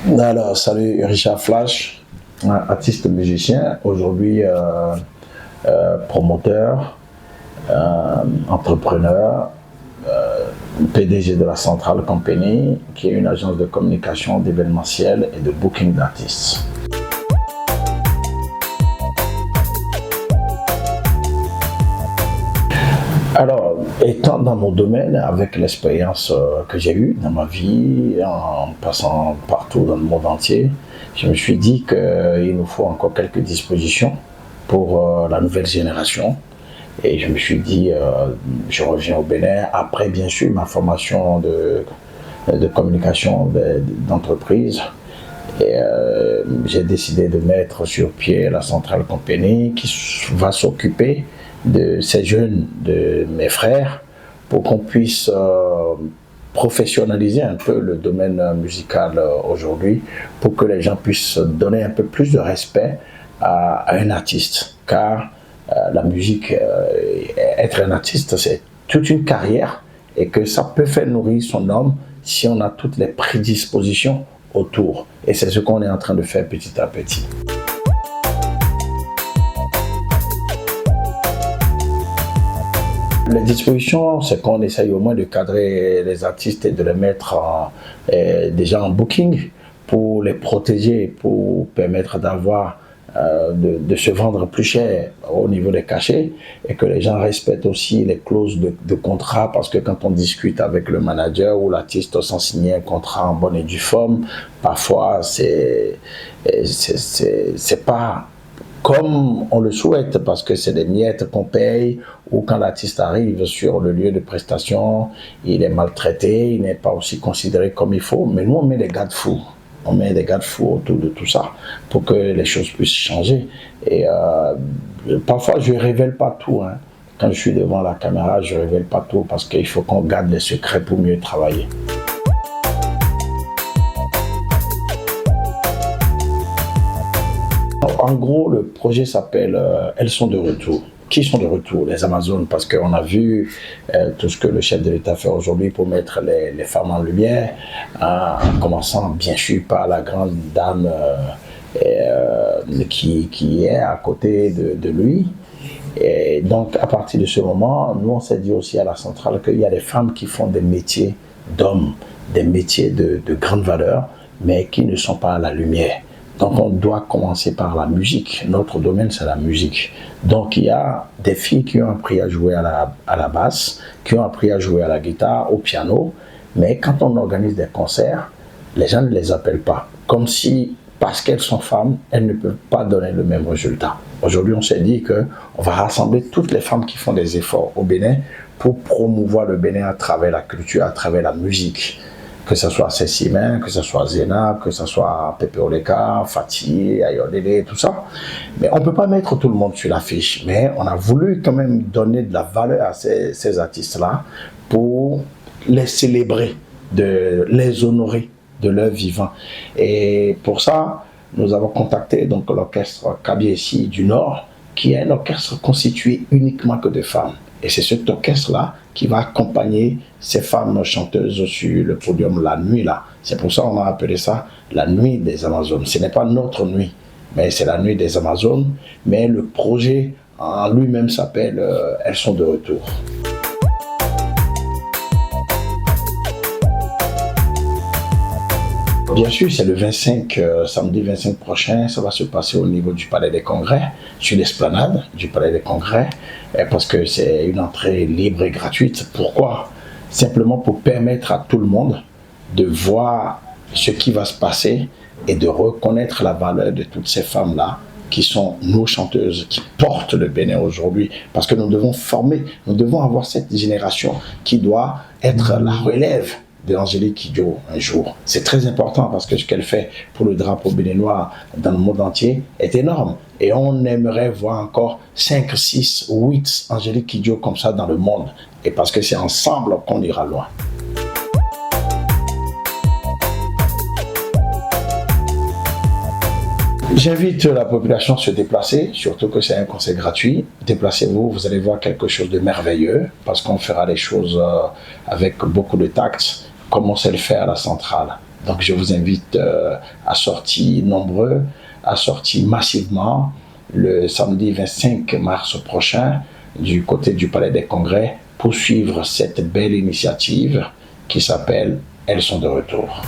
Alors, salut Richard Flash, artiste musicien, aujourd'hui promoteur, entrepreneur, PDG de la Central Company, qui est une agence de communication, d'événementiel et de booking d'artistes. Alors, étant dans mon domaine, avec l'expérience que j'ai eue dans ma vie, en passant partout dans le monde entier, je me suis dit qu'il nous faut encore quelques dispositions pour la nouvelle génération. Et je me suis dit, je reviens au Bénin, après bien sûr ma formation de communication d'entreprise. Et j'ai décidé de mettre sur pied la Central Company qui va s'occuper de ces jeunes, de mes frères, pour qu'on puisse professionnaliser un peu le domaine musical aujourd'hui, pour que les gens puissent donner un peu plus de respect à un artiste. Car la musique, être un artiste, c'est toute une carrière et que ça peut faire nourrir son homme si on a toutes les prédispositions autour. Et c'est ce qu'on est en train de faire petit à petit. Les dispositions, c'est qu'on essaye au moins de cadrer les artistes et de les mettre déjà en booking pour les protéger, pour permettre d'avoir de se vendre plus cher au niveau des cachets et que les gens respectent aussi les clauses de contrat, parce que quand on discute avec le manager ou l'artiste sans signer un contrat en bonne et due forme, parfois c'est pas comme on le souhaite, parce que c'est des miettes qu'on paye, ou quand l'artiste arrive sur le lieu de prestation, il est maltraité, il n'est pas aussi considéré comme il faut. Mais nous, on met des garde-fous. On met des garde-fous autour de tout ça pour que les choses puissent changer. Et parfois, je ne révèle pas tout. Hein. Quand je suis devant la caméra, je ne révèle pas tout parce qu'il faut qu'on garde les secrets pour mieux travailler. En gros, le projet s'appelle Elles sont de retour. Qui sont de retour? Les Amazones, parce qu'on a vu tout ce que le chef de l'État fait aujourd'hui pour mettre les femmes en lumière, en commençant bien sûr par la grande dame qui est à côté de lui. Et donc, à partir de ce moment, nous, on s'est dit aussi à la centrale qu'il y a des femmes qui font des métiers d'hommes, des métiers de grande valeur, mais qui ne sont pas à la lumière. Donc on doit commencer par la musique. Notre domaine, c'est la musique. Donc il y a des filles qui ont appris à jouer à la basse, qui ont appris à jouer à la guitare, au piano. Mais quand on organise des concerts, les gens ne les appellent pas. Comme si, parce qu'elles sont femmes, elles ne peuvent pas donner le même résultat. Aujourd'hui, on s'est dit qu'on va rassembler toutes les femmes qui font des efforts au Bénin pour promouvoir le Bénin à travers la culture, à travers la musique. Que ce soit Cécimen, que ce soit Zena, que ce soit Pepe Oleka, Fatih, Ayodele, tout ça. Mais on ne peut pas mettre tout le monde sur l'affiche. Mais on a voulu quand même donner de la valeur à ces artistes-là pour les célébrer, de les honorer de leur vivant. Et pour ça, nous avons contacté donc l'orchestre Kabiesi du Nord, qui est un orchestre constitué uniquement que de femmes. Et c'est cet orchestre-là qui va accompagner ces femmes chanteuses sur le podium la nuit là. C'est pour ça qu'on a appelé ça la nuit des Amazones. Ce n'est pas notre nuit, mais c'est la nuit des Amazones. Mais le projet en lui-même s'appelle Elles sont de retour. Bien sûr, c'est le 25, samedi 25 prochain, ça va se passer au niveau du Palais des Congrès, sur l'esplanade du Palais des Congrès, parce que c'est une entrée libre et gratuite. Pourquoi? Simplement pour permettre à tout le monde de voir ce qui va se passer et de reconnaître la valeur de toutes ces femmes-là qui sont nos chanteuses, qui portent le Bénin aujourd'hui. Parce que nous devons former, nous devons avoir cette génération qui doit être la relève d'Angélique Kidjo un jour. C'est très important parce que ce qu'elle fait pour le drapeau béninois dans le monde entier est énorme. Et on aimerait voir encore 5, 6, 8 Angélique Kidjo comme ça dans le monde. Et parce que c'est ensemble qu'on ira loin. J'invite la population à se déplacer, surtout que c'est un concert gratuit. Déplacez-vous, vous allez voir quelque chose de merveilleux parce qu'on fera les choses avec beaucoup de tact, comme on sait le faire à la centrale. Donc je vous invite à sortir nombreux, à sortir massivement le samedi 25 mars prochain du côté du Palais des Congrès pour suivre cette belle initiative qui s'appelle « Elles sont de retour ».